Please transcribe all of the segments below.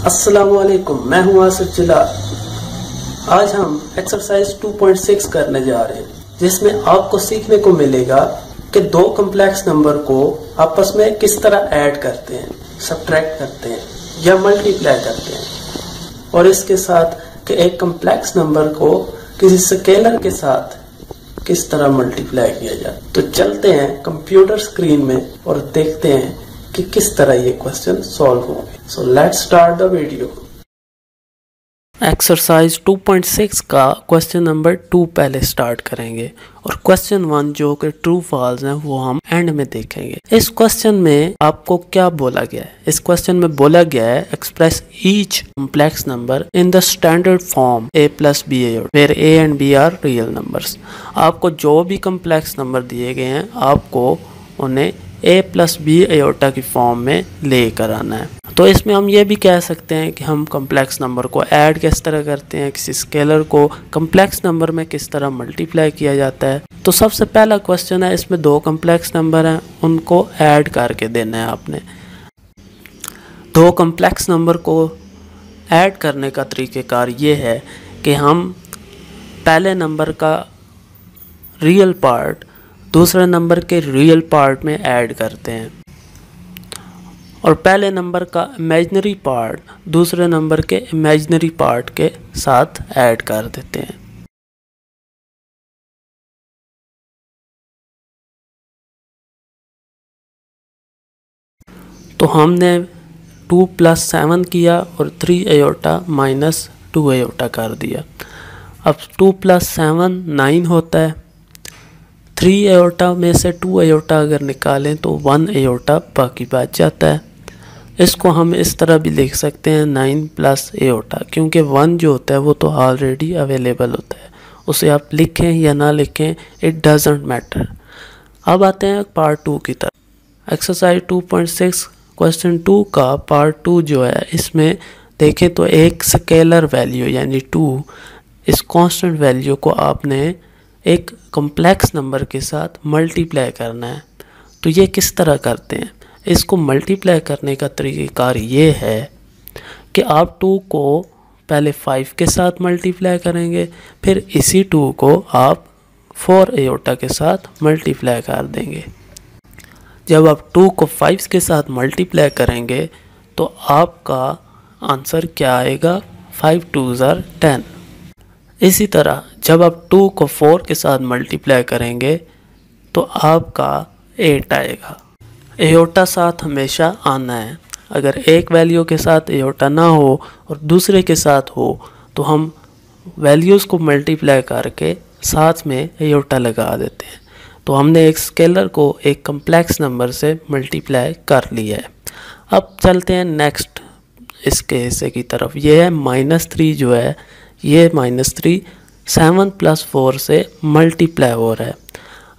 अस्सलामुअलैकुम, मैं हूं आसिफ जिलाल। आज हम एक्सरसाइज 2.6 करने जा रहे हैं, जिसमें आपको सीखने को मिलेगा कि दो कॉम्प्लेक्स नंबर को आपस में किस तरह ऐड करते हैं, सब्ट्रैक्ट करते हैं या मल्टीप्लाई करते हैं, और इसके साथ कि एक कॉम्प्लेक्स नंबर को किसी स्केलर के साथ किस तरह मल्टीप्लाई किया जाए। तो चलते हैं कंप्यूटर स्क्रीन में और देखते हैं कि किस तरह ये क्वेश्चन सॉल्व होंगे। So let's start the video. Exercise 2.6 का क्वेश्चन नंबर 2 पहले स्टार्ट करेंगे और क्वेश्चन 1 जो कि ट्रू फॉल्स है वो हम एंड में देखेंगे। इस क्वेश्चन में आपको क्या बोला गया है? इस क्वेश्चन में बोला गया है express each complex number in the standard form a plus b where a and b are real numbers. आपको जो भी कॉम्प्लेक्स नंबर दिए गए हैं आपको उन्हें a plus b आयोटा की फॉर्म में लेकर आना है। तो इसमें हम ये भी कह सकते हैं कि हम कॉम्प्लेक्स नंबर को ऐड किस तरह करते हैं, किसी स्केलर को कॉम्प्लेक्स नंबर में किस तरह मल्टीप्लाई किया जाता है। तो सबसे पहला क्वेश्चन है, इसमें दो कॉम्प्लेक्स नंबर हैं, उनको ऐड करके देना है आपने। दो कॉम्प्लेक्स नंबर को ऐड करने का तरीक़ेकार ये है कि हम पहले नंबर का रियल पार्ट दूसरे नंबर के रियल पार्ट में ऐड करते हैं और पहले नंबर का इमेजिनरी पार्ट दूसरे नंबर के इमेजिनरी पार्ट के साथ ऐड कर देते हैं। तो हमने 2 + 7 किया और 3 आयोटा माइनस 2 आयोटा कर दिया। अब 2 + 7 9 होता है। 3 आयोटा में से 2 आयोटा अगर निकालें तो 1 आयोटा बाकी बच जाता है। इसको हम इस तरह भी लिख सकते हैं 9 + आयोटा, क्योंकि 1 जो होता है वो तो ऑलरेडी अवेलेबल होता है, उसे आप लिखें या ना लिखें इट डजेंट मैटर। अब आते हैं पार्ट 2 की तरफ। एक्सरसाइज 2.6 क्वेश्चन 2 का पार्ट 2 जो है, इसमें देखें तो एक स्केलर वैल्यू यानी 2, इस कांस्टेंट वैल्यू को आपने एक कॉम्प्लेक्स नंबर के साथ मल्टीप्लाई करना है। तो ये किस तरह करते हैं? इसको मल्टीप्लाई करने का तरीक़ाकार ये है कि आप 2 को पहले 5 के साथ मल्टीप्लाई करेंगे, फिर इसी 2 को आप 4 आयोटा के साथ मल्टीप्लाई कर देंगे। जब आप 2 को 5 के साथ मल्टीप्लाई करेंगे तो आपका आंसर क्या आएगा? 5 2s are 10। इसी तरह जब आप 2 को 4 के साथ मल्टीप्लाई करेंगे तो आपका 8 आएगा। आयोटा साथ हमेशा आना है। अगर एक वैल्यू के साथ आयोटा ना हो और दूसरे के साथ हो तो हम वैल्यूज़ को मल्टीप्लाई करके साथ में आयोटा लगा देते हैं। तो हमने एक स्केलर को एक कॉम्प्लेक्स नंबर से मल्टीप्लाई कर लिया है। अब चलते हैं नेक्स्ट इसके हिस्से की तरफ। ये है -3 जो है, ये -3 7 + 4 से मल्टीप्लाई हो रहा है।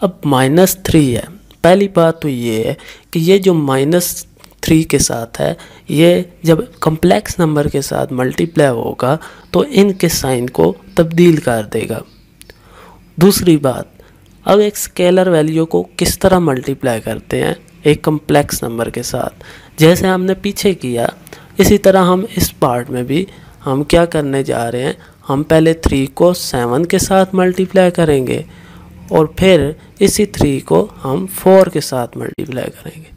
अब -3 है। पहली बात तो ये है कि ये जो -3 के साथ है, ये जब कॉम्प्लेक्स नंबर के साथ मल्टीप्लाई होगा तो इनके साइन को तब्दील कर देगा। दूसरी बात, अब एक स्केलर वैल्यू को किस तरह मल्टीप्लाई करते हैं एक कॉम्प्लेक्स नंबर के साथ, जैसे हमने पीछे किया इसी तरह हम इस पार्ट में भी हम क्या करने जा रहे हैं, हम पहले 3 को 7 के साथ मल्टीप्लाई करेंगे और फिर इसी 3 को हम 4 के साथ मल्टीप्लाई करेंगे।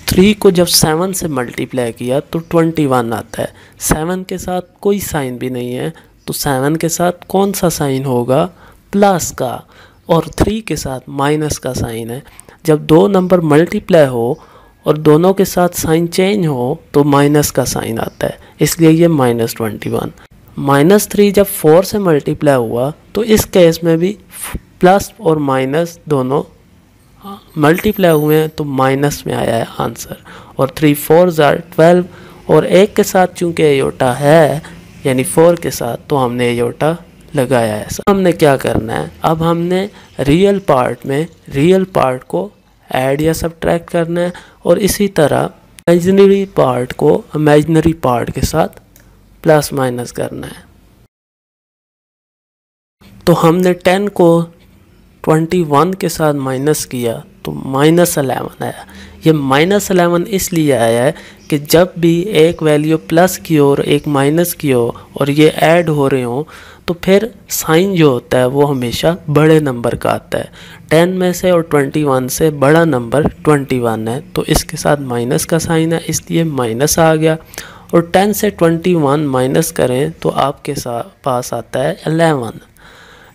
3 को जब 7 से मल्टीप्लाई किया तो 21 आता है। 7 के साथ कोई साइन भी नहीं है तो 7 के साथ कौन सा साइन होगा? प्लस का, और 3 के साथ माइनस का साइन है। जब दो नंबर मल्टीप्लाई हो और दोनों के साथ साइन चेंज हो तो माइनस का साइन आता है, इसलिए ये -21। -3 जब 4 से मल्टीप्लाई हुआ तो इस केस में भी प्लस और माइनस दोनों मल्टीप्लाई हुए हैं तो माइनस में आया है आंसर। और 3 4s are 12 और एक के साथ चूँकि आयोटा है यानी 4 के साथ, तो हमने आयोटा लगाया है। हमने क्या करना है, अब हमने रियल पार्ट में रियल पार्ट को ऐड या सब्ट्रैक्ट करना है और इसी तरह इमेजिनरी पार्ट को इमेजिनरी पार्ट के साथ प्लस माइनस करना है। तो हमने 10 को 21 के साथ माइनस किया तो -11 आया। ये -11 इसलिए आया है कि जब भी एक वैल्यू प्लस की हो और एक माइनस की हो और ये ऐड हो रहे हो तो फिर साइन जो होता है वो हमेशा बड़े नंबर का आता है। 10 में से और 21 से बड़ा नंबर 21 है, तो इसके साथ माइनस का साइन है इसलिए माइनस आ गया। और 10 से 21 माइनस करें तो आपके पास आता है 11।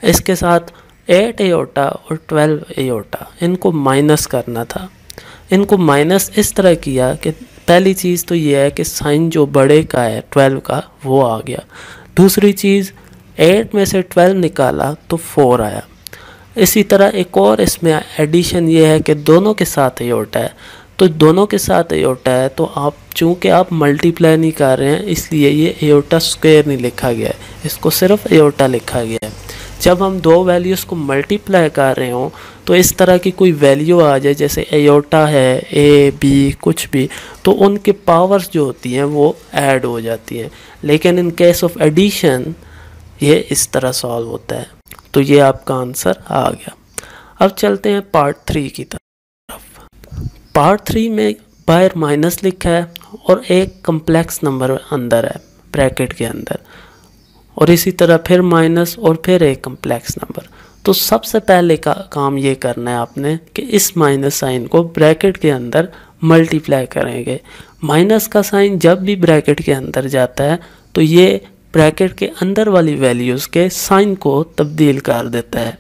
इसके साथ 8 एयोटा और 12 एयोटा इनको माइनस करना था। इनको माइनस इस तरह किया कि पहली चीज़ तो ये है कि साइन जो बड़े का है 12 का वो आ गया। दूसरी चीज़ 8 में से 12 निकाला तो 4 आया। इसी तरह एक और इसमें एडिशन ये है कि दोनों के साथ एयोटा है, तो दोनों के साथ एयोटा है तो आप चूँकि आप मल्टीप्लाई नहीं कर रहे हैं इसलिए ये एयोटा स्क्वायर नहीं लिखा गया है, इसको सिर्फ एयोटा लिखा गया है। जब हम दो वैल्यूज़ को मल्टीप्लाई कर रहे हो तो इस तरह की कोई वैल्यू आ जाए जैसे एयोटा है, ए बी कुछ भी, तो उनके पावर्स जो होती हैं वो ऐड हो जाती हैं। लेकिन इन केस ऑफ एडिशन ये इस तरह सॉल्व होता है। तो ये आपका आंसर आ गया। अब चलते हैं पार्ट 3 की तरफ। पार्ट 3 में बाहर माइनस लिखा है और एक कम्प्लेक्स नंबर अंदर है ब्रैकेट के अंदर, और इसी तरह फिर माइनस और फिर एक कम्प्लेक्स नंबर। तो सबसे पहले का काम ये करना है आपने कि इस माइनस साइन को ब्रैकेट के अंदर मल्टीप्लाई करेंगे। माइनस का साइन जब भी ब्रैकेट के अंदर जाता है तो ये ब्रैकेट के अंदर वाली वैल्यूज़ के साइन को तब्दील कर देता है।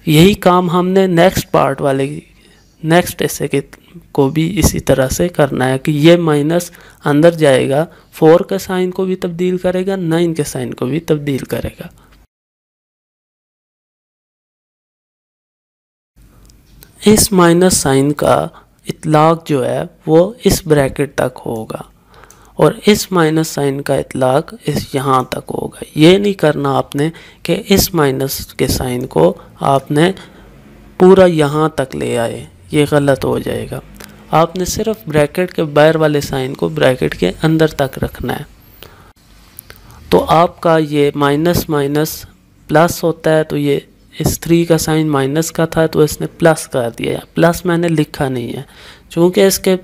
यही काम हमने नेक्स्ट पार्ट वाले नेक्स्ट ऐसे के को भी इसी तरह से करना है कि ये माइनस अंदर जाएगा, 4 के साइन को भी तब्दील करेगा, 9 के साइन को भी तब्दील करेगा। इस माइनस साइन का इतलाक जो है वो इस ब्रैकेट तक होगा और इस माइनस साइन का इतलाक इस यहाँ तक होगा। ये नहीं करना आपने कि इस माइनस के साइन को आपने पूरा यहाँ तक ले आए, ये गलत हो जाएगा। आपने सिर्फ ब्रैकेट के बाहर वाले साइन को ब्रैकेट के अंदर तक रखना है। तो आपका ये माइनस माइनस प्लस होता है, तो ये इस 3 का साइन माइनस का था तो इसने प्लस कर दिया। प्लस मैंने लिखा नहीं है क्योंकि इसके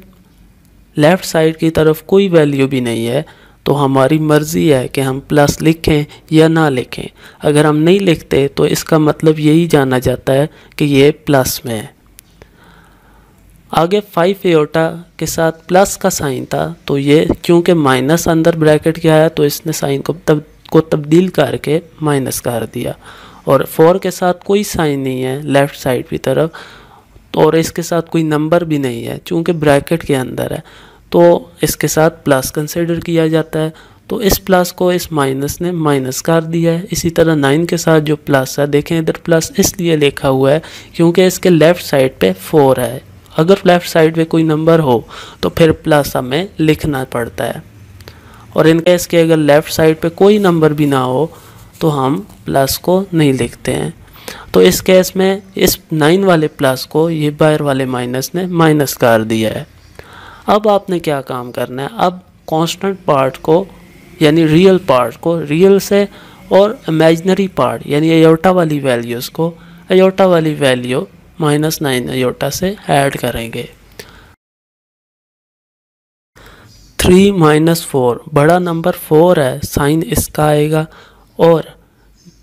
लेफ़्ट साइड की तरफ कोई वैल्यू भी नहीं है, तो हमारी मर्ज़ी है कि हम प्लस लिखें या ना लिखें। अगर हम नहीं लिखते तो इसका मतलब यही जाना जाता है कि ये प्लस में है। आगे 5 एयोटा के साथ प्लस का साइन था, तो ये क्योंकि माइनस अंदर ब्रैकेट के आया तो इसने साइन को तब्दील करके माइनस कर दिया। और 4 के साथ कोई साइन नहीं है लेफ़्ट साइड की तरफ, और इसके साथ कोई नंबर भी नहीं है चूँकि ब्रैकेट के अंदर है, तो इसके साथ प्लस कंसिडर किया जाता है। तो इस प्लस को इस माइनस ने माइनस कर दिया है। इसी तरह 9 के साथ जो प्लस है, देखें इधर प्लस इसलिए लिखा हुआ है क्योंकि इसके लेफ़्ट साइड पे 4 है। अगर लेफ़्ट साइड पे कोई नंबर हो तो फिर प्लस हमें लिखना पड़ता है, और इन केस के अगर लेफ़्ट साइड पे कोई नंबर भी ना हो तो हम प्लस को नहीं लिखते हैं। तो इस केस में इस 9 वाले प्लस को ये बाहर वाले माइनस ने माइनस कर दिया है। अब आपने क्या काम करना है, अब कांस्टेंट पार्ट को यानी रियल पार्ट को रियल से और इमेजिनरी पार्ट यानी एयोटा वाली वैल्यूज़ को एयोटा वाली वैल्यू -9 एयोटा से ऐड करेंगे। 3 - 4 बड़ा नंबर 4 है, साइन इसका आएगा, और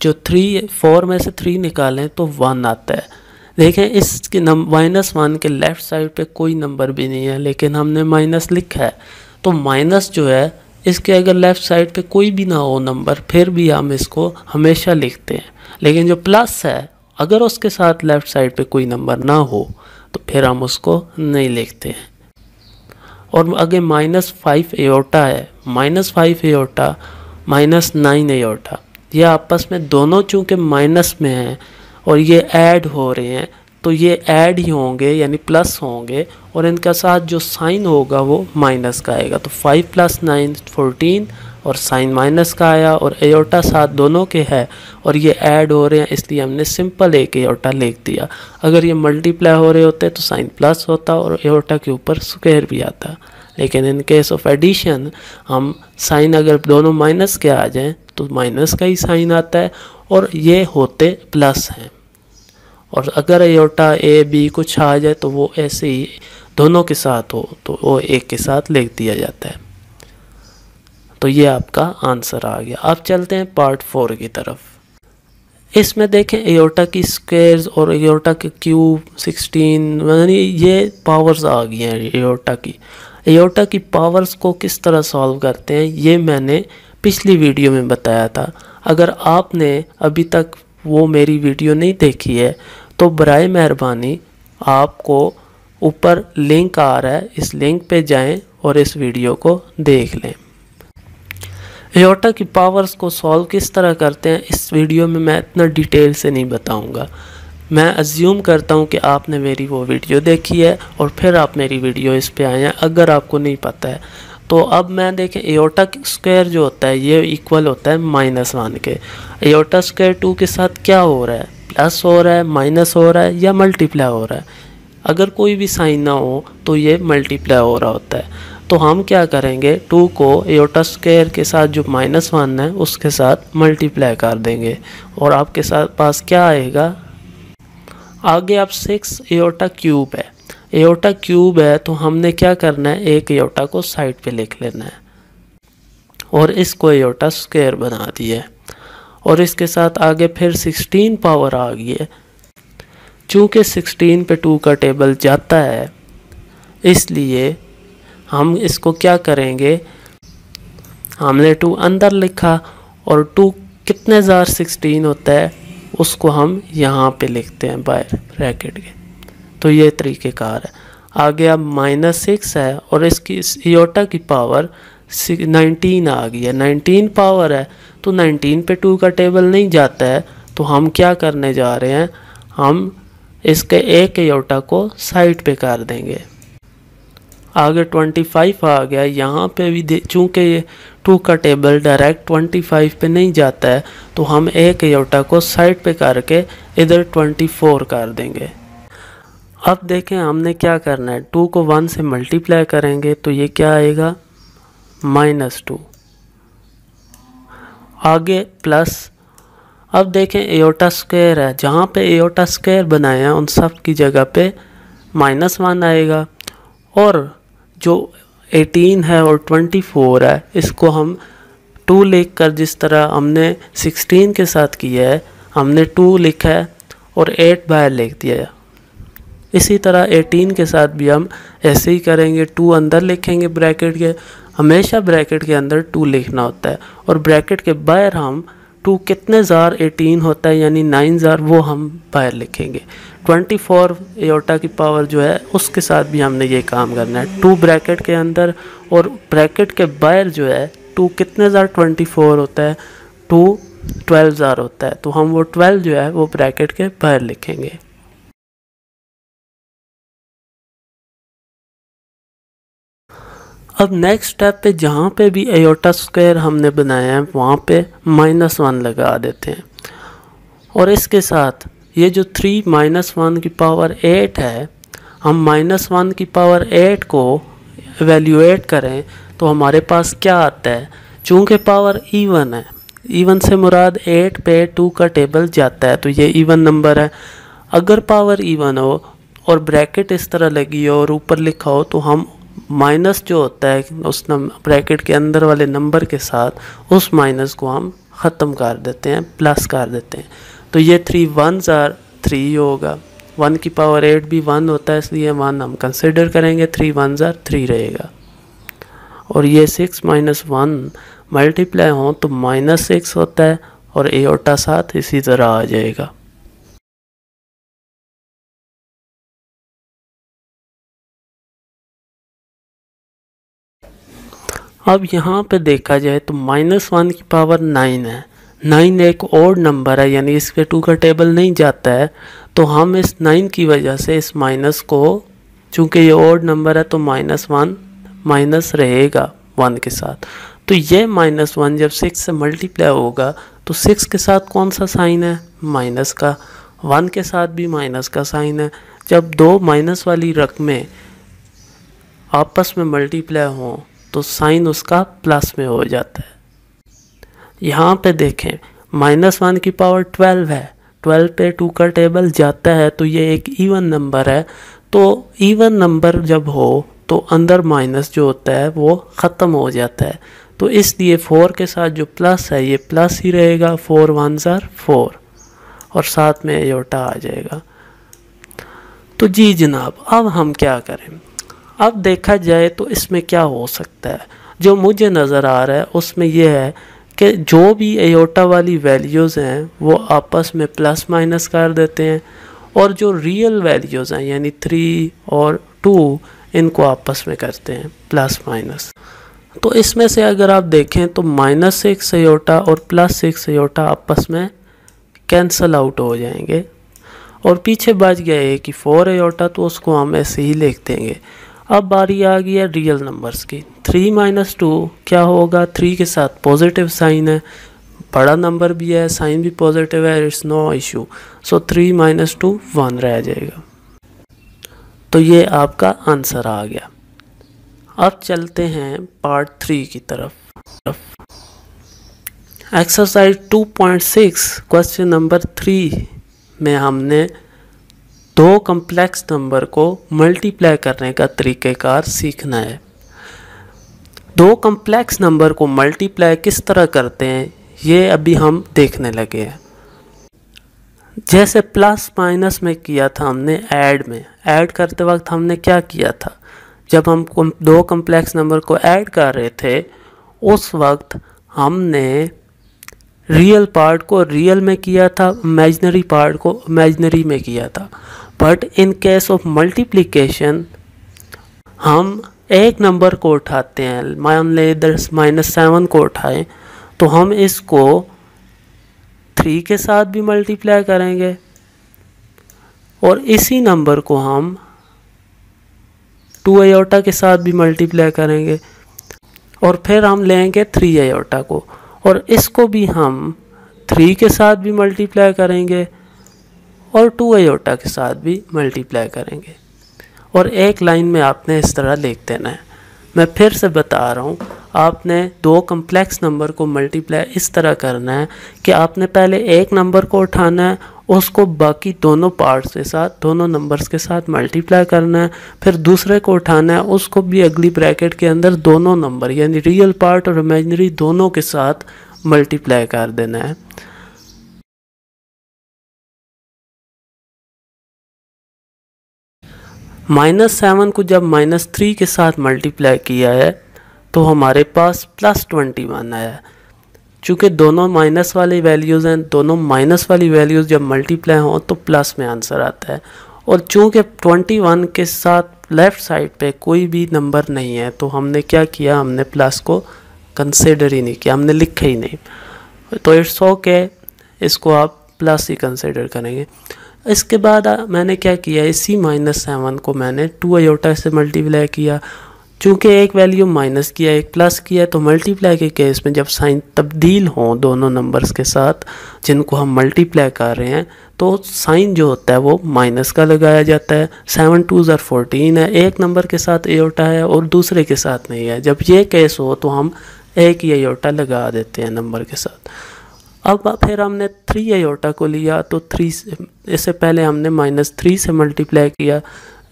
जो 4 में से 3 निकालें तो 1 आता है। देखें इसके -1 के लेफ़्ट साइड पे कोई नंबर भी नहीं है, लेकिन हमने माइनस लिखा है, तो माइनस जो है इसके अगर लेफ़्ट साइड पे कोई भी ना हो नंबर फिर भी हम इसको हमेशा लिखते हैं। लेकिन जो प्लस है अगर उसके साथ लेफ़्ट साइड पे कोई नंबर ना हो तो फिर हम उसको नहीं लिखते हैं। और अगर -5 एयोटा है, -5 एयोटा -9 एयोटा, ये आपस में दोनों चूँकि माइनस में हैं और ये ऐड हो रहे हैं तो ये ऐड ही होंगे यानी प्लस होंगे, और इनका साथ जो साइन होगा वो माइनस का आएगा। तो 5 + 9 14 और साइन माइनस का आया, और एयोटा साथ दोनों के है और ये ऐड हो रहे हैं इसलिए हमने सिंपल एक एयोटा लिख दिया। अगर ये मल्टीप्लाई हो रहे होते तो साइन प्लस होता और एयोटा के ऊपर स्क्वायर भी आता। लेकिन इन केस ऑफ एडिशन हम साइन अगर दोनों माइनस के आ जाएं तो माइनस का ही साइन आता है और ये होते प्लस हैं, और अगर एयोटा ए बी कुछ आ जाए तो वो ऐसे ही दोनों के साथ हो तो वो एक के साथ लिख दिया जाता है। तो ये आपका आंसर आ गया। अब चलते हैं पार्ट 4 की तरफ। इसमें देखें एयोर्टा की स्क्वायर्स और एयोर्टा के क्यूब 16 यानी ये पावर्स आ गई हैं एयोर्टा की। एयोर्टा की पावर्स को किस तरह सॉल्व करते हैं ये मैंने पिछली वीडियो में बताया था। अगर आपने अभी तक वो मेरी वीडियो नहीं देखी है तो बराए मेहरबानी आपको ऊपर लिंक आ रहा है, इस लिंक पे जाएं और इस वीडियो को देख लें। एयोर्टा की पावर्स को सॉल्व किस तरह करते हैं इस वीडियो में मैं इतना डिटेल से नहीं बताऊंगा। मैं अज्यूम करता हूं कि आपने मेरी वो वीडियो देखी है और फिर आप मेरी वीडियो इस पे आए हैं। अगर आपको नहीं पता है तो अब मैं देखें एयोर्टा स्क्वायर जो होता है ये इक्वल होता है -1 के। एयोर्टा स्क्वायर 2 के साथ क्या हो रहा है, प्लस हो रहा है, माइनस हो रहा है या मल्टीप्लाई हो रहा है। अगर कोई भी साइन ना हो तो ये मल्टीप्लाई हो रहा होता है। तो हम क्या करेंगे 2 को एयोर्टा स्क्वायर के साथ जो -1 है उसके साथ मल्टीप्लाई कर देंगे और आपके साथ पास क्या आएगा। आगे अब 6 एयोर्टा क्यूब है। एयोर्टा क्यूब है तो हमने क्या करना है, एक एयोर्टा को साइड पे लिख लेना है और इसको एयोर्टा स्क्वायर बना दिया है। और इसके साथ आगे फिर 16 पावर आ गई है। चूँकि 16 पे 2 का टेबल जाता है इसलिए हम इसको क्या करेंगे, हमने 2 अंदर लिखा और 2 कितने ज़ार 16 होता है उसको हम यहाँ पे लिखते हैं बाहर ब्रैकेट के। तो ये तरीक़ेकार है। आगे अब -6 है और इसकी एयोर्टा की पावर 19 आ गई है। 19 पावर है तो 19 पे 2 का टेबल नहीं जाता है तो हम क्या करने जा रहे हैं, हम इसके एक एयोर्टा को साइड पे कर देंगे। आगे 25 आ गया। यहाँ पे भी चूँकि ये 2 का टेबल डायरेक्ट 25 पे नहीं जाता है तो हम एक एयोर्टा को साइड पे करके इधर 24 कर देंगे। अब देखें हमने क्या करना है, 2 को 1 से मल्टीप्लाई करेंगे तो ये क्या आएगा -2। आगे प्लस। अब देखें एयोर्टा स्क्वायर है, जहाँ पे एयोर्टा स्क्वायर बनाया है उन सब की जगह पे -1 आएगा। और जो 18 है और 24 है इसको हम 2 लिख कर, जिस तरह हमने 16 के साथ किया है हमने 2 लिखा है और 8 बाहर लिख दिया है। इसी तरह 18 के साथ भी हम ऐसे ही करेंगे, 2 अंदर लिखेंगे ब्रैकेट के, हमेशा ब्रैकेट के अंदर 2 लिखना होता है और ब्रैकेट के बाहर हम 2 कितने ज़ार 18 होता है यानी 9 ज़ार वो हम बाहर लिखेंगे। 24 एयोर्टा की पावर जो है उसके साथ भी हमने ये काम करना है, 2 ब्रैकेट के अंदर और ब्रैकेट के बाहर जो है 2 कितने ज़ार 24 होता है, 2 12 ज़ार होता है तो हम वो 12 जो है वो ब्रैकेट के बाहर लिखेंगे। अब नेक्स्ट स्टेप पे जहाँ पे भी एयोर्टा स्क्वायर हमने बनाया है वहाँ पे -1 लगा देते हैं और इसके साथ ये जो 3 -1 की पावर 8 है, हम -1 की पावर 8 को एवेल्यूएट करें तो हमारे पास क्या आता है। चूँकि पावर इवन है, इवन से मुराद 8 पे 2 का टेबल जाता है तो ये इवन नंबर है। अगर पावर इवन हो और ब्रैकेट इस तरह लगी हो और ऊपर लिखा हो तो हम माइनस जो होता है उस ब्रैकेट के अंदर वाले नंबर के साथ उस माइनस को हम ख़त्म कर देते हैं, प्लस कर देते हैं। तो ये 3 1s are 3 होगा। 1 की पावर 8 भी 1 होता है इसलिए 1 हम कंसिडर करेंगे, 3 1s are 3 रहेगा। और ये 6 - 1 मल्टीप्लाई हो तो -6 होता है और एयोर्टा साथ इसी तरह आ जाएगा। अब यहाँ पे देखा जाए तो -1 की पावर 9 है। 9 एक ओड नंबर है यानी इस पे 2 का टेबल नहीं जाता है तो हम इस 9 की वजह से इस माइनस को, चूँकि ये ओड नंबर है तो -1 माइनस रहेगा 1 के साथ। तो ये -1 जब 6 से मल्टीप्लाई होगा तो 6 के साथ कौन सा साइन है, माइनस का। 1 के साथ भी माइनस का साइन है। जब दो माइनस वाली रकमें आपस में मल्टीप्लाई हों तो साइन उसका प्लस में हो जाता है। यहाँ पे देखें -1 की पावर 12 है, 12 पे 2 का टेबल जाता है तो ये एक इवन नंबर है तो इवन नंबर जब हो तो अंदर माइनस जो होता है वो ख़त्म हो जाता है, तो इसलिए 4 के साथ जो प्लस है ये प्लस ही रहेगा, 4 1s are 4 और साथ में एयोटा आ जाएगा। तो जी जनाब, अब हम क्या करें? अब देखा जाए तो इसमें क्या हो सकता है। जो मुझे नज़र आ रहा है उसमें यह है कि जो भी एयोटा वाली वैल्यूज़ हैं वो आपस में प्लस माइनस कर देते हैं, और जो रियल वैल्यूज़ हैं यानी 3 और 2 इनको आपस में करते हैं प्लस माइनस। तो इसमें से अगर आप देखें तो -6 एयोटा और +6 एयोटा आपस में कैंसल आउट हो जाएंगे, और पीछे बच गया है कि 4 एयोटा, तो उसको हम ऐसे ही लिख देंगे। अब बारी आ गई है रियल नंबर्स की। 3 - 2 क्या होगा? 3 के साथ पॉजिटिव साइन है, बड़ा नंबर भी है, साइन भी पॉजिटिव है, इट्स नो इशू। सो 3 - 2 1 रह जाएगा। तो ये आपका आंसर आ गया। अब चलते हैं पार्ट 3 की तरफ। एक्सरसाइज 2.6 क्वेश्चन नंबर 3 में हमने दो कम्प्लेक्स नंबर को मल्टीप्लाई करने का तरीक़ेकार सीखना है। दो कम्प्लेक्स नंबर को मल्टीप्लाई किस तरह करते हैं ये अभी हम देखने लगे हैं। जैसे प्लस माइनस में किया था हमने ऐड में, ऐड करते वक्त हमने क्या किया था? जब हम दो कम्प्लेक्स नंबर को ऐड कर रहे थे उस वक्त हमने रियल पार्ट को रियल में किया था, इमेजिनरी पार्ट को इमेजिनरी में किया था। But in case of multiplication हम एक नंबर को उठाते हैं, मान ले इधर -7 को उठाएं, तो हम इसको 3 के साथ भी मल्टीप्लाई करेंगे और इसी नंबर को हम 2 एयोटा के साथ भी मल्टीप्लाई करेंगे, और फिर हम लेंगे 3 एयोटा को और इसको भी हम 3 के साथ भी मल्टीप्लाई करेंगे और 2 एयोटा के साथ भी मल्टीप्लाई करेंगे, और एक लाइन में आपने इस तरह लिख देना है। मैं फिर से बता रहा हूँ, आपने दो कम्प्लेक्स नंबर को मल्टीप्लाई इस तरह करना है कि आपने पहले एक नंबर को उठाना है, उसको बाकी दोनों पार्ट्स के साथ, दोनों नंबर्स के साथ मल्टीप्लाई करना है, फिर दूसरे को उठाना है, उसको भी अगली ब्रैकेट के अंदर दोनों नंबर यानी रियल पार्ट और इमेजिनरी दोनों के साथ मल्टीप्लाई कर देना है। -7 को जब -3 के साथ मल्टीप्लाई किया है तो हमारे पास +21 आया। चूँकि दोनों माइनस वाली वैल्यूज़ हैं, दोनों माइनस वाली वैल्यूज़ जब मल्टीप्लाई हों तो प्लस में आंसर आता है, और चूँकि 21 के साथ लेफ़्ट साइड पे कोई भी नंबर नहीं है तो हमने क्या किया, हमने प्लस को कंसिडर ही नहीं किया, हमने लिखा ही नहीं। तो इट्स ओके, इसको आप प्लस ही कंसिडर करेंगे। इसके बाद मैंने क्या किया, इसी -7 को मैंने 2 एयोटा से मल्टीप्लाई किया। चूँकि एक वैल्यू माइनस किया एक प्लस किया, तो मल्टीप्लाई के केस में जब साइन तब्दील हों दोनों नंबर्स के साथ जिनको हम मल्टीप्लाई कर रहे हैं तो साइन जो होता है वो माइनस का लगाया जाता है। 7 2s are 14 है, एक नंबर के साथ एयोटा है और दूसरे के साथ नहीं है। जब ये केस हो तो हम एक ही एयोटा लगा देते हैं नंबर के साथ। अब फिर हमने 3 एयोटा को लिया तो 3 इससे पहले हमने -3 से मल्टीप्लाई किया,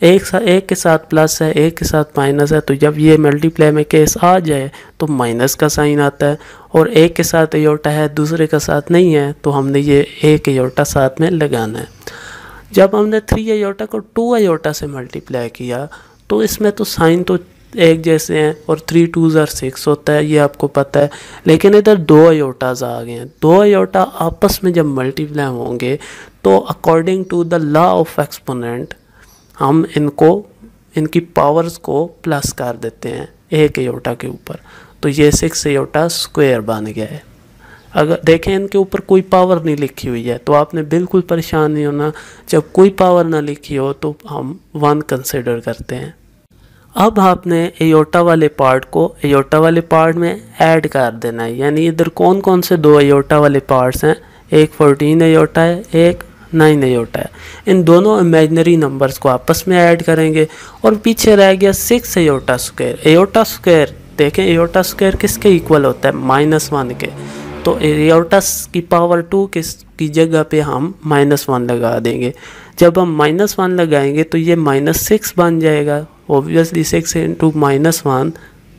एक के साथ प्लस है एक के साथ माइनस है, तो जब ये मल्टीप्लाई में केस आ जाए तो माइनस का साइन आता है, और एक के साथ एयोटा है दूसरे का साथ नहीं है तो हमने ये एक एयोटा साथ में लगाना है। जब हमने 3 एयोटा को 2 एयोटा से मल्टीप्लाई किया तो इसमें तो साइन तो एक जैसे हैं और 3 2s are 6 होता है, ये आपको पता है, लेकिन इधर 2 एयोटाज आ गए हैं। 2 एयोटा आपस में जब मल्टीप्लाई होंगे तो according to the law of exponent हम इनकी पावर्स को प्लस कर देते हैं एक एयोटा के ऊपर, तो ये 6 एयोटा स्क्वायर बन गया है। अगर देखें इनके ऊपर कोई पावर नहीं लिखी हुई है तो आपने बिल्कुल परेशान नहीं होना, जब कोई पावर ना लिखी हो तो हम 1 कंसिडर करते हैं। अब आपने एयोटा वाले पार्ट को एयोटा वाले पार्ट में ऐड कर देना है, यानी इधर कौन कौन से 2 एयोटा वाले पार्ट्स हैं, एक 14 एयोटा है एक 9 एयोटा है। इन दोनों इमेजिनरी नंबर्स को आपस में ऐड करेंगे और पीछे रह गया 6 एयोटा स्क्वायर। एयोटा स्क्वायर देखें, एयोटा स्क्वायर किसके इक्वल होता है, -1 के, तो एयोटा की पावर 2 की जगह पे हम -1 लगा देंगे। जब हम -1 लगाएंगे तो ये -6 बन जाएगा। ऑब्वियसली 6 इंटू -1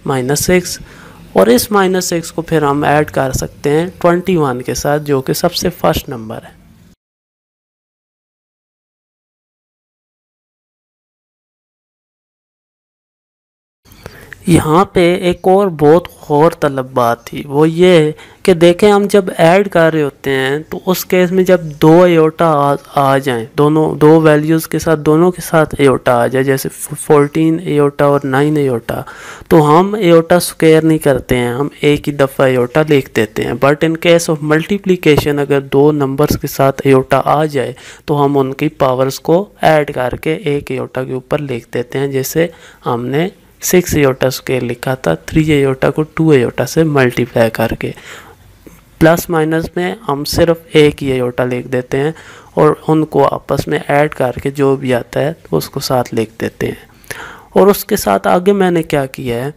-6, और इस -6 को फिर हम ऐड कर सकते हैं 21 के साथ, जो कि सबसे फर्स्ट नंबर है। यहाँ पे एक और बहुत गौर तलब बात थी, वो ये है कि देखें हम जब ऐड कर रहे होते हैं तो उस केस में जब दो एयोटा आ जाएं, दोनों दो वैल्यूज़ के साथ, दोनों के साथ एयोटा आ जाए, जैसे 14 एयोटा और 9 एयोटा, तो हम एयोटा स्क्वायर नहीं करते हैं, हम एक ही दफ़ा एयोटा लिख देते हैं। But in case of multiplication अगर दो नंबर्स के साथ एयोटा आ जाए तो हम उनकी पावर्स को ऐड करके एक एयोटा के ऊपर लिख देते हैं। जैसे हमने 6 एयोटा स्क्वायर लिखा था 3 एयोटा को 2 एयोटा से मल्टीप्लाई करके। प्लस माइनस में हम सिर्फ एक ही एयोटा लिख देते हैं और उनको आपस में ऐड करके जो भी आता है तो उसको साथ लिख देते हैं। और उसके साथ आगे मैंने क्या किया है,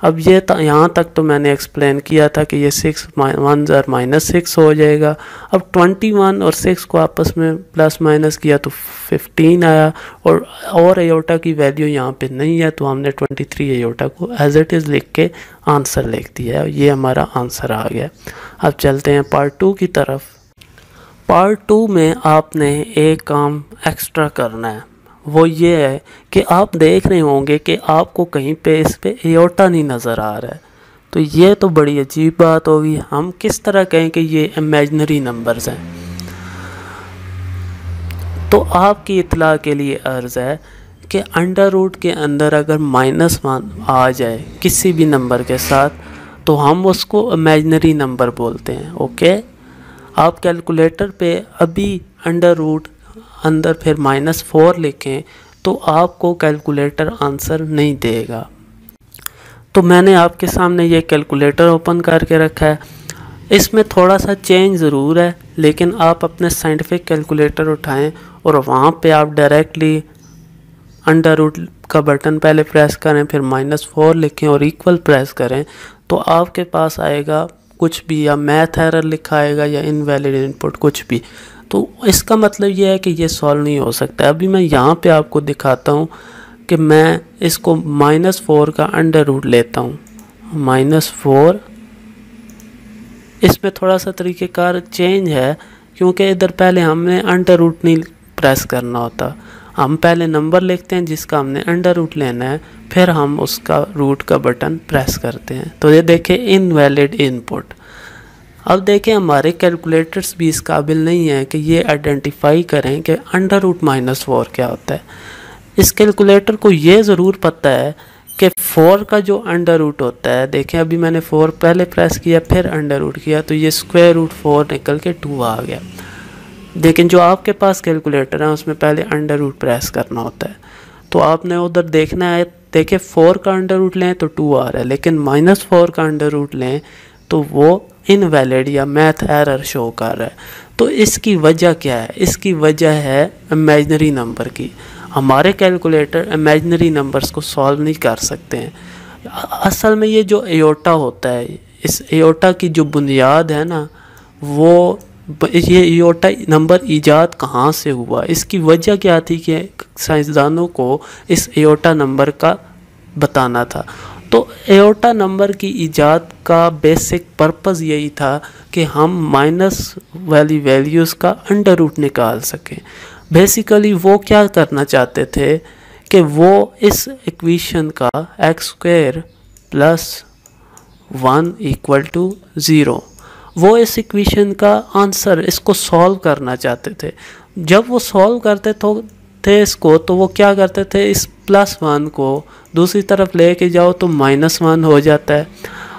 अब ये यहाँ तक तो मैंने एक्सप्लेन किया था कि ये 6 1 -6 हो जाएगा। अब 21 और 6 को आपस में प्लस माइनस किया तो 15 आया, और एयोटा की वैल्यू यहाँ पे नहीं है तो हमने 23 एयोटा को एज इट इज़ लिख के आंसर लिख दिया है। ये हमारा आंसर आ गया। अब चलते हैं पार्ट 2 की तरफ। पार्ट 2 में आपने एक काम एक्स्ट्रा करना है, वो ये है कि आप देख रहे होंगे कि आपको कहीं पे इस पे एयोटा नहीं नज़र आ रहा है, तो ये तो बड़ी अजीब बात होगी। हम किस तरह कहें कि ये इमेजिनरी नंबर्स हैं। तो आपकी इत्तला के लिए अर्ज़ है कि अंडर रूट के अंदर अगर -1 आ जाए किसी भी नंबर के साथ तो हम उसको इमेजिनरी नंबर बोलते हैं। ओके, आप कैलकुलेटर पे अभी अंडर रूट अंदर फिर -4 लिखें तो आपको कैलकुलेटर आंसर नहीं देगा। तो मैंने आपके सामने ये कैलकुलेटर ओपन करके रखा है। इसमें थोड़ा सा चेंज ज़रूर है, लेकिन आप अपने साइंटिफिक कैलकुलेटर उठाएं और वहाँ पे आप डायरेक्टली अंडर रूट का बटन पहले प्रेस करें, फिर -4 लिखें और इक्वल प्रेस करें, तो आपके पास आएगा कुछ भी, या मैथ एरर लिखा आएगा या इनवैलिड इनपुट कुछ भी। तो इसका मतलब ये है कि ये सॉल्व नहीं हो सकता। अभी मैं यहाँ पे आपको दिखाता हूँ कि मैं इसको -4 का अंडर रूट लेता हूँ, -4। इसमें थोड़ा सा तरीक़ेकार चेंज है, क्योंकि इधर पहले हमने अंडर रूट नहीं प्रेस करना होता, हम पहले नंबर लिखते हैं जिसका हमने अंडर रूट लेना है, फिर हम उसका रूट का बटन प्रेस करते हैं। तो ये देखें इनवैलिड इनपुट। अब देखें हमारे कैलकुलेटर्स भी इस काबिल नहीं है कि ये आइडेंटिफाई करें कि अंडर रूट -4 क्या होता है। इस कैलकुलेटर को ये ज़रूर पता है कि 4 का जो अंडर रूट होता है, देखें अभी मैंने 4 पहले प्रेस किया फिर अंडर रूट किया तो ये स्क्वायर रूट 4 निकल के 2 आ गया। लेकिन जो आपके पास कैलकुलेटर है उसमें पहले अंडर रूट प्रेस करना होता है, तो आपने उधर देखना है, देखें 4 का अंडर रूट लें तो 2 आ रहा है, लेकिन -4 का अंडर रूट लें तो वो इनवैलिड या मैथ एरर शो कर रहा है। तो इसकी वजह क्या है? इसकी वजह है इमेजिनरी नंबर की। हमारे कैलकुलेटर इमेजिनरी नंबर्स को सॉल्व नहीं कर सकते हैं। असल में ये जो एयोटा होता है, इस एयोटा की जो बुनियाद है ना, वो ये एयोटा नंबर ईजाद कहाँ से हुआ, इसकी वजह क्या थी कि साइंसदानों को इस एयोटा नंबर का बताना था। तो एयोटा नंबर की ईजाद का बेसिक पर्पज़ यही था कि हम माइनस वाली वैल्यूज़ का अंडर रूट निकाल सकें। बेसिकली वो क्या करना चाहते थे कि वो इस इक्वेशन का x² + 1 = 0, वो इस इक्वेशन का आंसर इसको सॉल्व करना चाहते थे। जब वो सॉल्व करते थे इसको, तो वो क्या करते थे, इस +1 को दूसरी तरफ लेके जाओ तो -1 हो जाता है।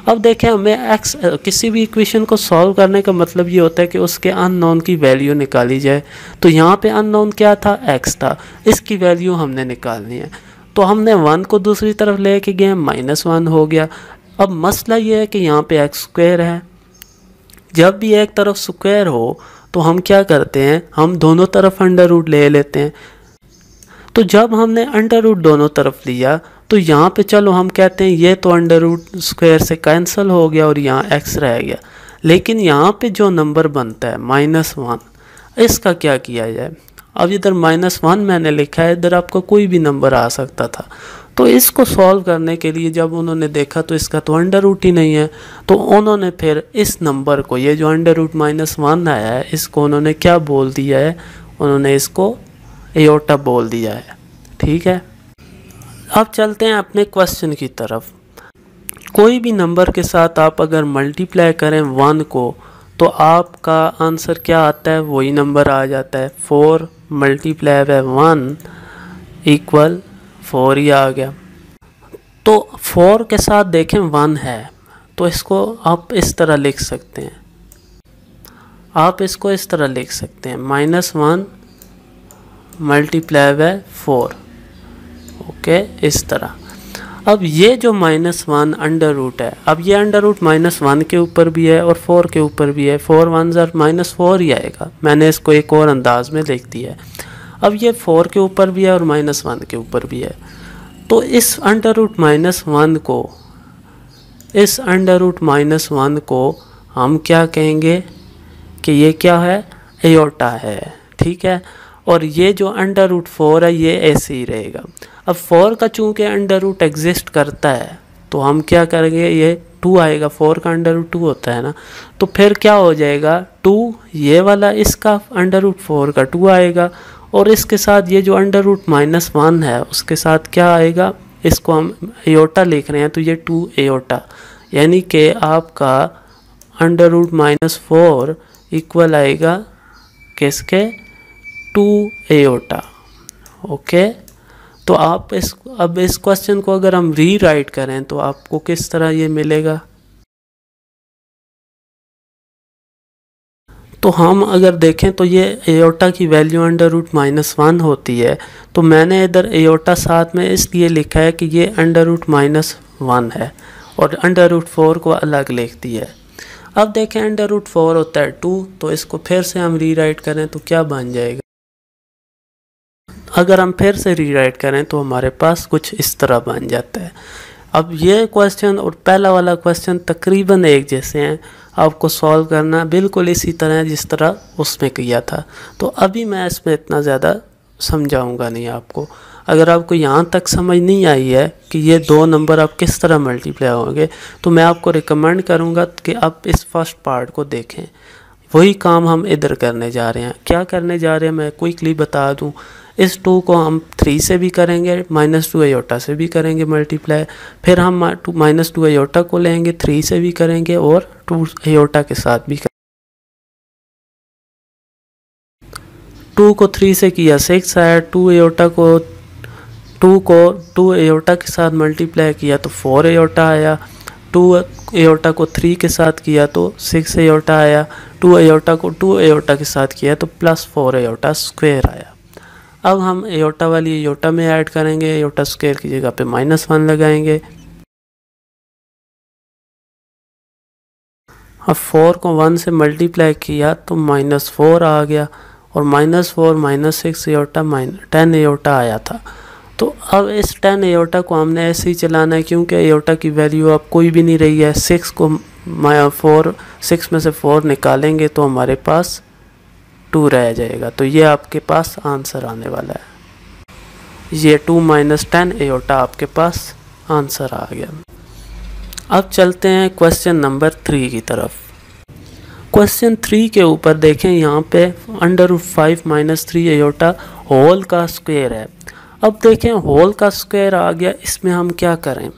अब देखें हमें किसी भी इक्वेशन को सॉल्व करने का मतलब ये होता है कि उसके अननोन की वैल्यू निकाली जाए। तो यहाँ पे अननोन क्या था, x था, इसकी वैल्यू हमने निकालनी है। तो हमने 1 को दूसरी तरफ लेके गए, -1 हो गया। अब मसला ये है कि यहाँ पे x² है। जब भी एक तरफ स्क्वायर हो तो हम क्या करते हैं, हम दोनों तरफ अंडर रूट ले लेते हैं। तो जब हमने अंडर रूट दोनों तरफ लिया तो यहाँ पे चलो हम कहते हैं ये तो अंडर रूट स्क्वायर से कैंसिल हो गया और यहाँ x रह गया। लेकिन यहाँ पे जो नंबर बनता है -1, इसका क्या किया जाए। अब इधर -1 मैंने लिखा है, इधर आपका कोई भी नंबर आ सकता था। तो इसको सॉल्व करने के लिए जब उन्होंने देखा तो इसका तो अंडर रूट ही नहीं है, तो उन्होंने फिर इस नंबर को, ये जो अंडर रूट -1 आया है, इसको उन्होंने क्या बोल दिया है, उन्होंने इसको एयोटा बोल दिया है। ठीक है, अब चलते हैं अपने क्वेश्चन की तरफ। कोई भी नंबर के साथ आप अगर मल्टीप्लाई करें 1 को तो आपका आंसर क्या आता है, वही नंबर आ जाता है। 4 मल्टीप्लाई बाय 1 इक्वल 4 ही आ गया। तो 4 के साथ देखें 1 है, तो इसको आप इस तरह लिख सकते हैं, आप इसको इस तरह लिख सकते हैं -1 मल्टीप्लाई बाय 4। ओके, इस तरह। अब ये जो -1 अंडर रूट है, अब ये अंडर रूट -1 के ऊपर भी है और 4 के ऊपर भी है। 4 1 -4 ही आएगा, मैंने इसको एक और अंदाज में लिख दिया है। अब ये 4 के ऊपर भी है और -1 के ऊपर भी है, तो इस अंडर रूट -1 को, इस अंडर रूट -1 को हम क्या कहेंगे कि ये क्या है, एयोटा है। ठीक है, और ये जो अंडर रूट 4 है ये ऐसे ही रहेगा। अब 4 का चूँकि अंडर रूट एग्जिस्ट करता है तो हम क्या करेंगे, ये 2 आएगा, 4 का अंडर रूट 2 होता है ना, तो फिर क्या हो जाएगा 2, ये वाला इसका अंडर रूट 4 का 2 आएगा, और इसके साथ ये जो अंडर रूट -1 है उसके साथ क्या आएगा, इसको हम एयोटा लिख रहे हैं तो ये 2 एयोटा, यानी कि आपका अंडर रूट -4 इक्वल आएगा किसके, 2 एयोटा। ओके, तो आप अब इस क्वेश्चन को अगर हम रीराइट करें तो आपको किस तरह ये मिलेगा। तो हम अगर देखें तो ये एयोटा की वैल्यू अंडर रूट -1 होती है, तो मैंने इधर एयोटा साथ में इसलिए लिखा है कि ये अंडर रूट -1 है और अंडर रूट 4 को अलग लिख दिया है। अब देखें अंडर रूट 4 होता है 2, तो इसको फिर से हम रीराइट करें तो क्या बन जाएगा, अगर हम फिर से रीराइट करें तो हमारे पास कुछ इस तरह बन जाता है। अब ये क्वेश्चन और पहला वाला क्वेश्चन तकरीबन एक जैसे हैं, आपको सॉल्व करना बिल्कुल इसी तरह है जिस तरह उसमें किया था। तो अभी मैं इसमें इतना ज़्यादा समझाऊंगा नहीं आपको। अगर आपको यहाँ तक समझ नहीं आई है कि ये दो नंबर आप किस तरह मल्टीप्लाई होंगे, तो मैं आपको रिकमेंड करूँगा कि आप इस फर्स्ट पार्ट को देखें। वही काम हम इधर करने जा रहे हैं। क्या करने जा रहे हैं मैं क्विकली बता दूं। इस 2 को हम 3 से भी करेंगे, -2 एयोटा से भी करेंगे मल्टीप्लाई, फिर हम -2 एयोटा को लेंगे, 3 से भी करेंगे और 2 एयोटा के साथ भी 2 को 3 से किया 6 आया, 2 एयोटा के साथ मल्टीप्लाई किया तो 4 एयोटा आया, 2 एयोटा को 3 के साथ किया तो 6 एयोटा आया, 2 एयोटा को 2 एयोटा के साथ किया तो +4 एयोटा स्क्वायर आया। अब हम एयोटा वाली एयोटा में ऐड करेंगे, एयोटा स्क्वायर की जगह पे -1 लगाएंगे। अब 4 को 1 से मल्टीप्लाई किया तो -4 आ गया, और -4 -6 एयोटा 10 एयोटा आया था। तो अब इस 10 एयोटा को हमने ऐसे ही चलाना है, क्योंकि एयोटा की वैल्यू अब कोई भी नहीं रही है। 6 में से 4 निकालेंगे तो हमारे पास 2 रह जाएगा। तो ये आपके पास आंसर आने वाला है। ये 2 - 10 एयोटा आपके पास आंसर आ गया। अब चलते हैं क्वेश्चन नंबर 3 की तरफ। क्वेश्चन 3 के ऊपर देखें, यहाँ पे √5 - 3 एयोटा होल का स्क्वायर है। अब देखें होल का स्क्वायर आ गया, इसमें हम क्या करें।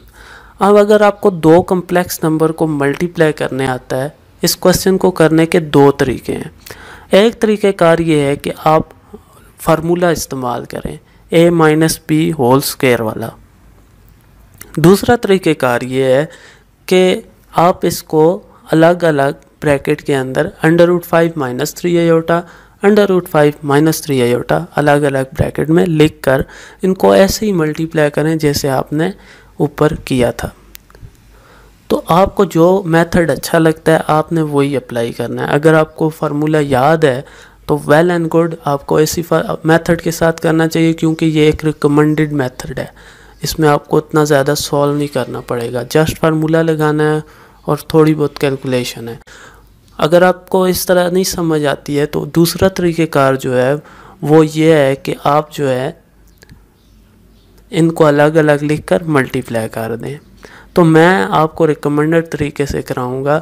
अब अगर आपको 2 कम्प्लेक्स नंबर को मल्टीप्लाई करने आता है, इस क्वेश्चन को करने के 2 तरीके हैं। एक तरीक़ेकार ये है कि आप फार्मूला इस्तेमाल करें, a - b होल स्क्वायर वाला। दूसरा तरीक़ेकार ये है कि आप इसको अलग अलग ब्रैकेट के अंदर √5 - 3 एयोटा, √5 - 3 एयोटा अलग अलग ब्रैकेट में लिख कर इनको ऐसे ही मल्टीप्लाई करें जैसे आपने ऊपर किया था। तो आपको जो मेथड अच्छा लगता है आपने वही अप्लाई करना है। अगर आपको फार्मूला याद है तो वेल एंड गुड, आपको ऐसी मेथड के साथ करना चाहिए, क्योंकि ये एक रिकमेंडेड मेथड है। इसमें आपको इतना ज़्यादा सॉल्व नहीं करना पड़ेगा, जस्ट फार्मूला लगाना है और थोड़ी बहुत कैलकुलेशन है। अगर आपको इस तरह नहीं समझ आती है तो दूसरा तरीक़ेकार जो है वो ये है कि आप जो है इनको अलग अलग लिखकर मल्टीप्लाई कर दें। तो मैं आपको रिकमेंडेड तरीके से कराऊंगा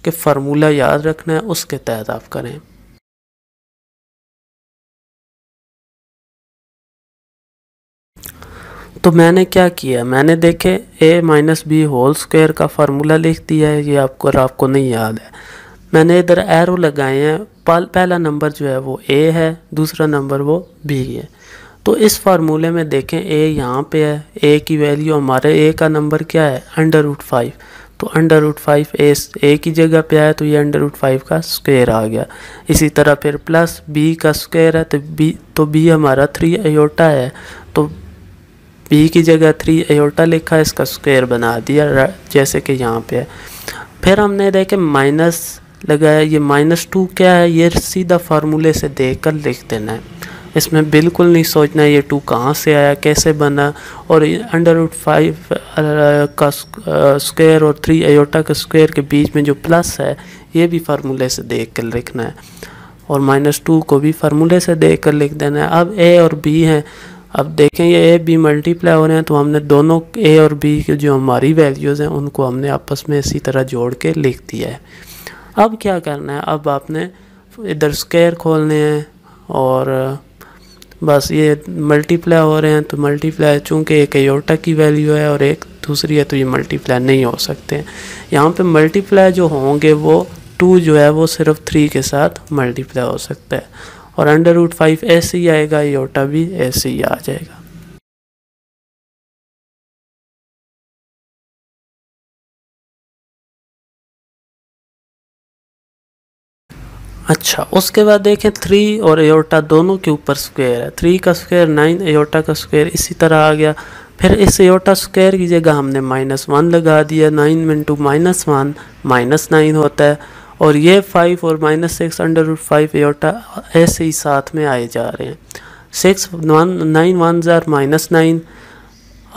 कि फार्मूला याद रखना है, उसके तहत आप करें। तो मैंने क्या किया, मैंने देखे a minus b whole square का फार्मूला लिख दिया है, ये आपको नहीं याद है। मैंने इधर एरो लगाए हैं, पहला नंबर जो है वो a है, दूसरा नंबर वो b है। तो इस फार्मूले में देखें a यहाँ पे है, a की वैल्यू हमारे a का नंबर क्या है √5, तो √5 a की जगह पे आया तो ये √5 का स्क्वायर आ गया। इसी तरह फिर प्लस b का स्क्वायर है तो b हमारा 3 अयोटा है, तो b की जगह 3 अयोटा लिखा, इसका स्क्वायर बना दिया जैसे कि यहाँ पे है। फिर हमने देखे माइनस लगाया, ये -2 क्या है, ये सीधा फार्मूले से देखकर लिख देना है, इसमें बिल्कुल नहीं सोचना है ये 2 कहाँ से आया, कैसे बना। और √5 का स्क्वायर और 3 अयोटा का स्क्वायर के बीच में जो प्लस है ये भी फार्मूले से देख कर लिखना है, और -2 को भी फार्मूले से देख कर लिख देना है। अब a और b हैं, अब देखें ये a b मल्टीप्लाई हो रहे हैं, तो हमने दोनों a और b की जो हमारी वैल्यूज़ हैं उनको हमने आपस में इसी तरह जोड़ के लिख दिया है। अब क्या करना है, अब आपने इधर स्क्वायर खोलने हैं और बस ये मल्टीप्लाई हो रहे हैं, तो मल्टीप्लाई चूँकि एक अयोटा की वैल्यू है और एक दूसरी है तो ये मल्टीप्लाई नहीं हो सकते हैं। यहाँ पे मल्टीप्लाई जो होंगे वो 2 जो है वो सिर्फ 3 के साथ मल्टीप्लाई हो सकता है, और √5 ऐसे ही आएगा, अयोटा भी ऐसे ही आ जाएगा। अच्छा, उसके बाद देखें 3 और अयोटा दोनों के ऊपर स्क्वायर है, 3 का स्क्वायर 9, अयोटा का स्क्वायर इसी तरह आ गया। फिर इस अयोटा स्क्वायर की जगह हमने -1 लगा दिया, 9 × -1 -9 होता है, और ये 5 और -6 √5 अयोटा ऐसे ही साथ में आए जा रहे हैं। 9 1 जार -9।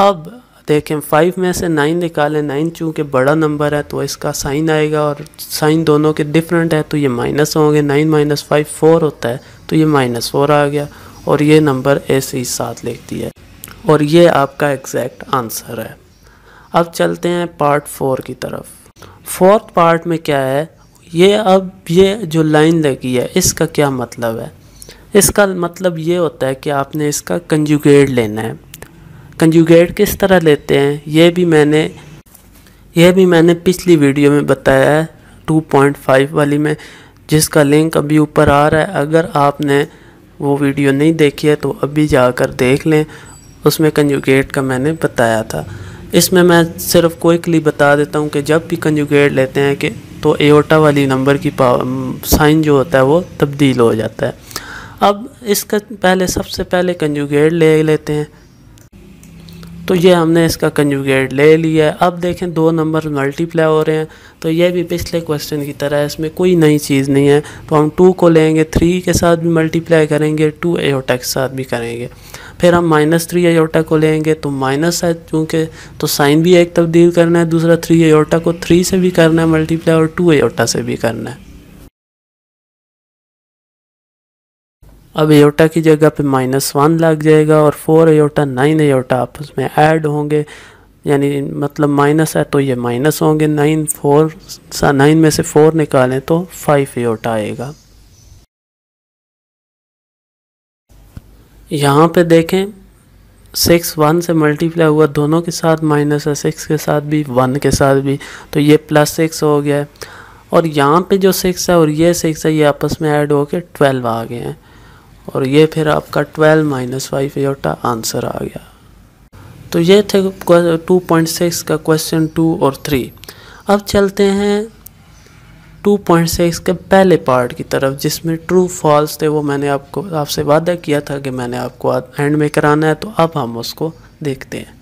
अब देखें 5 में से 9 निकालें, 9 चूँकि बड़ा नंबर है तो इसका साइन आएगा, और साइन दोनों के डिफरेंट है तो ये माइनस होंगे। 9 - 5 4 होता है, तो ये -4 आ गया, और ये नंबर ऐसे ही साथ लिख दिया, और ये आपका एग्जैक्ट आंसर है। अब चलते हैं पार्ट 4 की तरफ। फोर्थ पार्ट में क्या है, अब ये जो लाइन लगी है इसका क्या मतलब है। इसका मतलब ये होता है कि आपने इसका कंजुगेट लेना है। कंजुगेट किस तरह लेते हैं ये भी मैंने पिछली वीडियो में बताया है 2.5 वाली में, जिसका लिंक अभी ऊपर आ रहा है। अगर आपने वो वीडियो नहीं देखी है तो अभी जाकर देख लें, उसमें कंजुगेट का मैंने बताया था। इसमें मैं सिर्फ क्विकली बता देता हूँ कि जब भी कंजुगेट लेते हैं कि तो एयोटा वाली नंबर की साइन जो होता है वो तब्दील हो जाता है। अब इसका सबसे पहले कंजुगेट ले लेते हैं, तो ये हमने इसका कंजुगेट ले लिया है। अब देखें 2 नंबर मल्टीप्लाई हो रहे हैं, तो ये भी पिछले क्वेश्चन की तरह है, इसमें कोई नई चीज़ नहीं है। तो हम 2 को लेंगे, 3 के साथ भी मल्टीप्लाई करेंगे, 2 अयोटा के साथ भी करेंगे। फिर हम -3 अयोटा को लेंगे, तो माइनस है चूँकि, तो साइन भी एक तब्दील करना है, दूसरा 3 अयोटा को 3 से भी करना है मल्टीप्लाई, और 2 अयोटा से भी करना है। अब अयोटा की जगह पे -1 लग जाएगा, और 4 अयोटा 9 अयोटा आपस में ऐड होंगे, यानी मतलब माइनस है तो ये माइनस होंगे। 9 में से 4 निकालें तो 5 अयोटा आएगा। यहाँ पे देखें 6 1 से मल्टीप्लाई हुआ, दोनों के साथ माइनस है, 6 के साथ भी 1 के साथ भी, तो ये +6 हो गया है। और यहाँ पे जो 6 है और ये 6 है ये आपस में ऐड होके 12 आ गए हैं, और ये फिर आपका 12 - 5 अयोटा आंसर आ गया। तो ये थे 2.6 का क्वेश्चन 2 और 3। अब चलते हैं 2.6 के पहले पार्ट की तरफ, जिसमें ट्रू फॉल्स थे। वो मैंने आपसे वादा किया था कि मैंने आपको एंड में कराना है, तो अब हम उसको देखते हैं।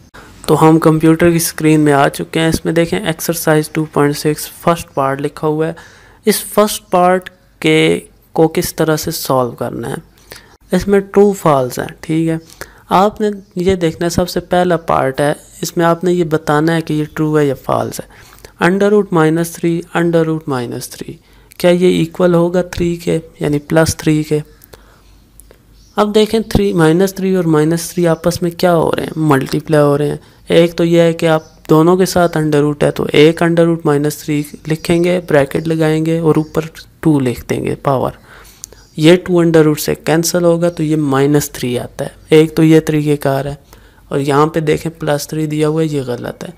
तो हम कंप्यूटर की स्क्रीन में आ चुके हैं। इसमें देखें एक्सरसाइज 2.6 फर्स्ट पार्ट लिखा हुआ है। इस फर्स्ट पार्ट को किस तरह से सॉल्व करना है, इसमें ट्रू फॉल्स हैं, ठीक है। आपने ये देखना है, सबसे पहला पार्ट है, इसमें आपने ये बताना है कि ये ट्रू है या फॉल्स है। √-3 √-3 क्या ये इक्वल होगा 3 के, यानी +3 के। अब देखें -3 और -3 आपस में क्या हो रहे हैं, मल्टीप्लाई हो रहे हैं। एक तो यह है कि आप दोनों के साथ अंडर रूट है तो एक अंडर रूट -3 लिखेंगे, ब्रैकेट लगाएंगे और ऊपर 2 लिख देंगे पावर। ये 2 अंडर रूट से कैंसिल होगा तो ये -3 आता है। एक तो ये तरीक़ेकार है। और यहाँ पे देखें +3 दिया हुआ है, ये गलत है।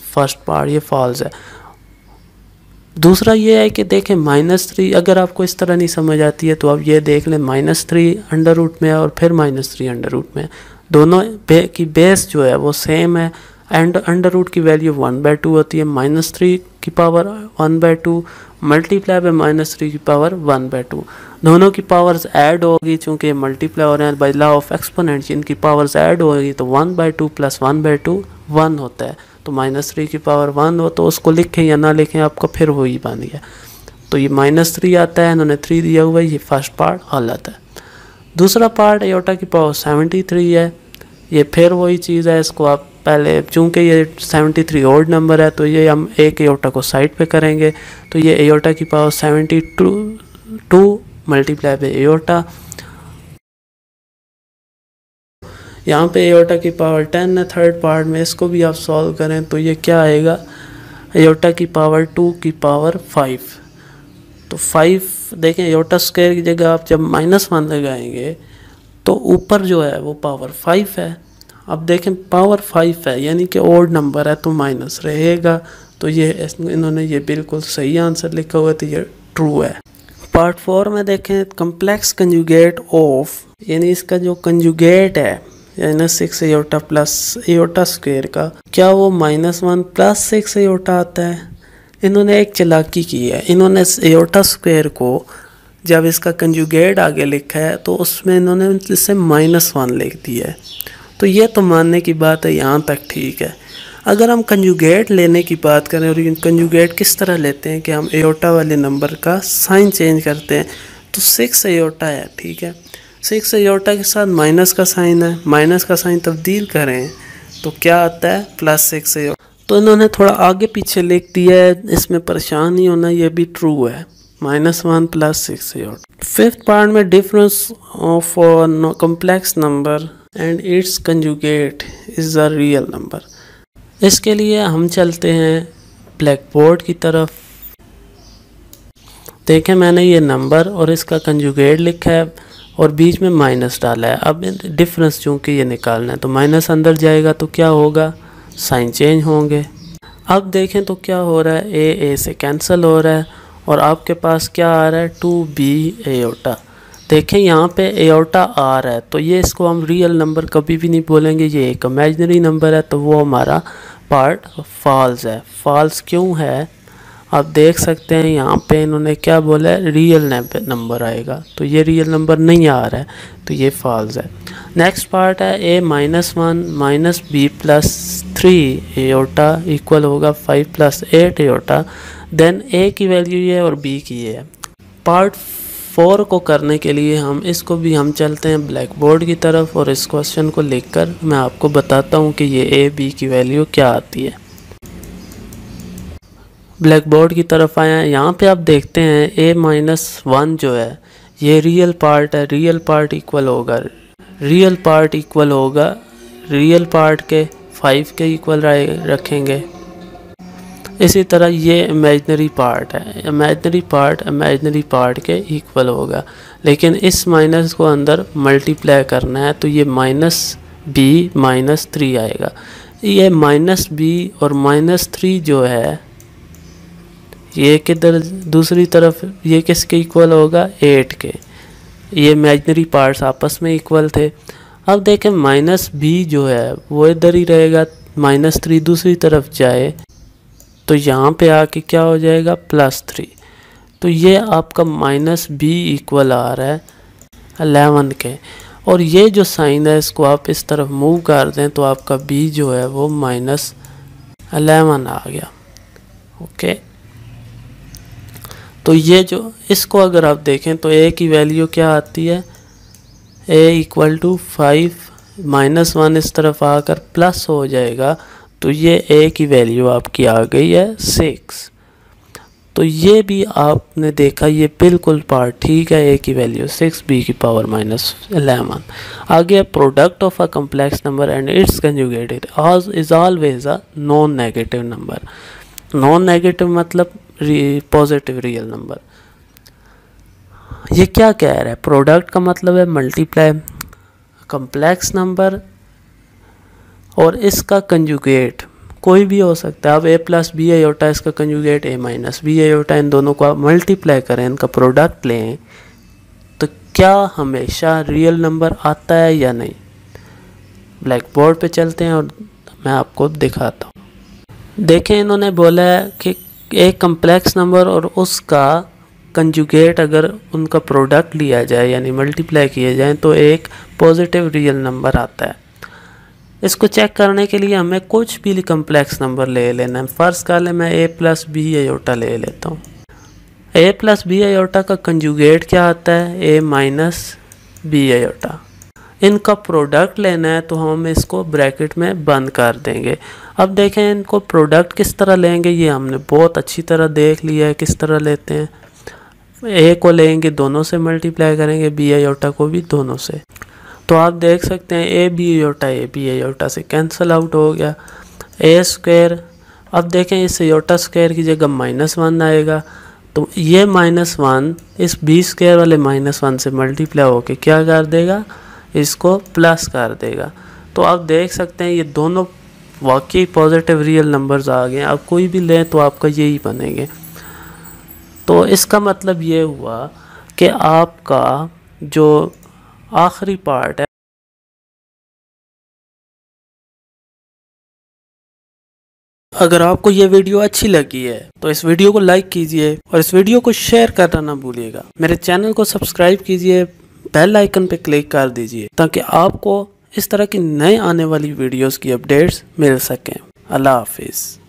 फर्स्ट पार्ट ये फॉल्स है। दूसरा ये है कि देखें -3 अगर आपको इस तरह नहीं समझ आती है तो आप ये देख लें -3 अंडर रूट में है और फिर -3 अंडर रूट में है। दोनों की बेस जो है वो सेम है एंड अंडर रूट की वैल्यू 1/2 होती है। -3 की पावर 1/2 मल्टीप्लाई बाय -3 की पावर 1/2। दोनों की पावर्स ऐड होगी, चूँकि मल्टीप्लाई हो रहे हैं बाय लॉ ऑफ एक्सपोनेंट, जिनकी पावर्स ऐड होगी तो 1/2 + 1/2 1 होता है। तो -3 की पावर 1 हो तो उसको लिखें या ना लिखें आपका फिर वही बन गया। तो ये -3 आता है, इन्होंने 3 दिया हुआ है, ये फर्स्ट पार्ट गलत है। दूसरा पार्ट एयोटा की पावर 73 है, ये फिर वही चीज़ है। इसको आप पहले, चूँकि ये 73 ओड नंबर है तो ये हम एक एयोटा को साइड पे करेंगे। तो ये एयोटा की पावर 72 मल्टीप्लाई बाय एयोटा। यहाँ पे एयोटा की पावर 10 है थर्ड पार्ट में, इसको भी आप सॉल्व करें तो ये क्या आएगा, एयोटा की पावर 2 की पावर 5। तो 5 देखें एयोटा स्क्वायर की जगह आप जब -1 लगाएंगे तो ऊपर जो है वो पावर 5 है। अब देखें पावर 5 है यानी कि ओड नंबर है तो माइनस रहेगा। तो ये इन्होंने ये बिल्कुल सही आंसर लिखा हुआ है, तो ये ट्रू है। पार्ट 4 में देखें कम्प्लेक्स कंजुगेट ऑफ, यानी इसका जो कंजुगेट है यानी 6 एयोटा प्लस एयोटा स्क्वायर का, क्या वो -1 + 6 एयोटा आता है। इन्होंने एक चालाकी की है, इन्होंने एयोटा स्क्वायर को जब इसका कंजुगेट आगे लिखा है तो उसमें इन्होंने इससे -1 लिख दिया है। तो ये तो मानने की बात है, यहाँ तक ठीक है। अगर हम कंजुगेट लेने की बात करें और कंजुगेट किस तरह लेते हैं कि हम एयोटा वाले नंबर का साइन चेंज करते हैं, तो 6 एयोटा है, ठीक है। 6 एयोटा के साथ माइनस का साइन है, माइनस का साइन तब्दील करें तो क्या आता है +6 एयोटा। तो इन्होंने थोड़ा आगे पीछे लिख दिया है, इसमें परेशान नहीं होना, ये भी ट्रू है, -1 + 6 एयोटा। फिफ्थ पार्ट में difference of complex number and it's conjugate is a real number. इसके लिए हम चलते हैं ब्लैक बोर्ड की तरफ। देखें मैंने ये नंबर और इसका कंजुगेट लिखा है और बीच में माइनस डाला है। अब डिफरेंस चूँकि ये निकालना है तो माइनस अंदर जाएगा तो क्या होगा, साइन चेंज होंगे। अब देखें तो क्या हो रहा है, ए से कैंसिल हो रहा है और आपके पास क्या आ रहा है 2b एयोटा। देखें यहाँ पे एयोटा आ रहा है तो ये इसको हम रियल नंबर कभी भी नहीं बोलेंगे, ये एक इमेजिनरी नंबर है, तो वो हमारा पार्ट फॉल्स है। फॉल्स क्यों है आप देख सकते हैं, यहाँ पे इन्होंने क्या बोला है, रियल नंबर आएगा, तो ये रियल नंबर नहीं आ रहा है तो ये फॉल्स है। नेक्स्ट पार्ट है a -1 - b + 3 एयोटा इक्वल होगा 5 + 8 एयोटा। देन a की वैल्यू ये और b की ये है। पार्ट 4 को करने के लिए हम चलते हैं ब्लैक बोर्ड की तरफ और इस क्वेश्चन को लिखकर मैं आपको बताता हूँ कि ये a b की वैल्यू क्या आती है। ब्लैक बोर्ड की तरफ आए हैं, यहाँ पे आप देखते हैं a-1 जो है ये रियल पार्ट है, रियल पार्ट इक्वल होगा रियल पार्ट के 5 के इक्वल रखेंगे। इसी तरह ये इमेजिनरी पार्ट है, इमेजिनरी पार्ट के इक्वल होगा, लेकिन इस माइनस को अंदर मल्टीप्लाई करना है तो ये -b -3 आएगा। ये -b और -3 जो है ये किधर दूसरी तरफ, ये किसके इक्वल होगा 8 के। ये इमेजिनरी पार्ट्स आपस में इक्वल थे। अब देखें -b जो है वो इधर ही रहेगा, -3 दूसरी तरफ जाए तो यहाँ पे आके क्या हो जाएगा +3। तो ये आपका -b इक्वल आ रहा है 11 के, और ये जो साइन है इसको आप इस तरफ मूव कर दें तो आपका b जो है वो -11 आ गया। ओके, तो ये जो इसको अगर आप देखें तो a की वैल्यू क्या आती है, a = 5 -1 इस तरफ आकर प्लस हो जाएगा तो ये a की वैल्यू आपकी आ गई है 6। तो ये भी आपने देखा, ये बिल्कुल पार्ट ठीक है। ए की वैल्यू 6, बी की पावर -11। आगे product of a complex number and it's conjugate is always a non negative number. Non negative मतलब पॉजिटिव रियल नंबर। ये क्या कह रहा है? प्रोडक्ट का मतलब है मल्टीप्लाई कम्प्लेक्स नंबर और इसका कंजुगेट कोई भी हो सकता है। अब a प्लस बी आयोटा, इसका conjugate a minus B iota, इन दोनों को आप मल्टीप्लाई करें, इनका प्रोडक्ट लें, तो क्या हमेशा रियल नंबर आता है या नहीं? ब्लैक बोर्ड पे चलते हैं और मैं आपको दिखाता हूँ। देखें, इन्होंने बोला है कि एक कम्प्लेक्स नंबर और उसका कंजुगेट अगर उनका प्रोडक्ट लिया जाए यानी मल्टीप्लाई किए जाए तो एक पॉजिटिव रियल नंबर आता है। इसको चेक करने के लिए हमें कुछ भी कम्प्लेक्स नंबर ले लेना है। फर्स्ट कर ले, मैं a प्लस बी आयोटा ले लेता हूँ। a प्लस बी आयोटा का कंजुगेट क्या आता है? a minus B iota. इनका प्रोडक्ट लेना है तो हम इसको ब्रैकेट में बंद कर देंगे। अब देखें इनको प्रोडक्ट किस तरह लेंगे, ये हमने बहुत अच्छी तरह देख लिया है किस तरह लेते हैं। a को लेंगे, दोनों से मल्टीप्लाई करेंगे, बी आयोटा को भी दोनों से। तो आप देख सकते हैं ए बी आयोटा से कैंसिल आउट हो गया। ए स्क्वायर, अब देखें इस आयोटा स्क्वायर की जगह -1 आएगा, तो ये -1 इस बी स्क्वायर वाले -1 से मल्टीप्लाई होके क्या कर देगा? इसको प्लस कर देगा। तो आप देख सकते हैं ये दोनों वाकई पॉजिटिव रियल नंबर्स आ गए। अब कोई भी लें तो आपका यही बनेंगे। तो इसका मतलब ये हुआ कि आपका जो आखिरी पार्ट है, अगर आपको ये वीडियो अच्छी लगी है तो इस वीडियो को लाइक कीजिए और इस वीडियो को शेयर करना ना भूलिएगा। मेरे चैनल को सब्सक्राइब कीजिए, बेल आइकन पे क्लिक कर दीजिए ताकि आपको इस तरह की नए आने वाली वीडियोस की अपडेट्स मिल सकें। अल्लाह हाफिज़।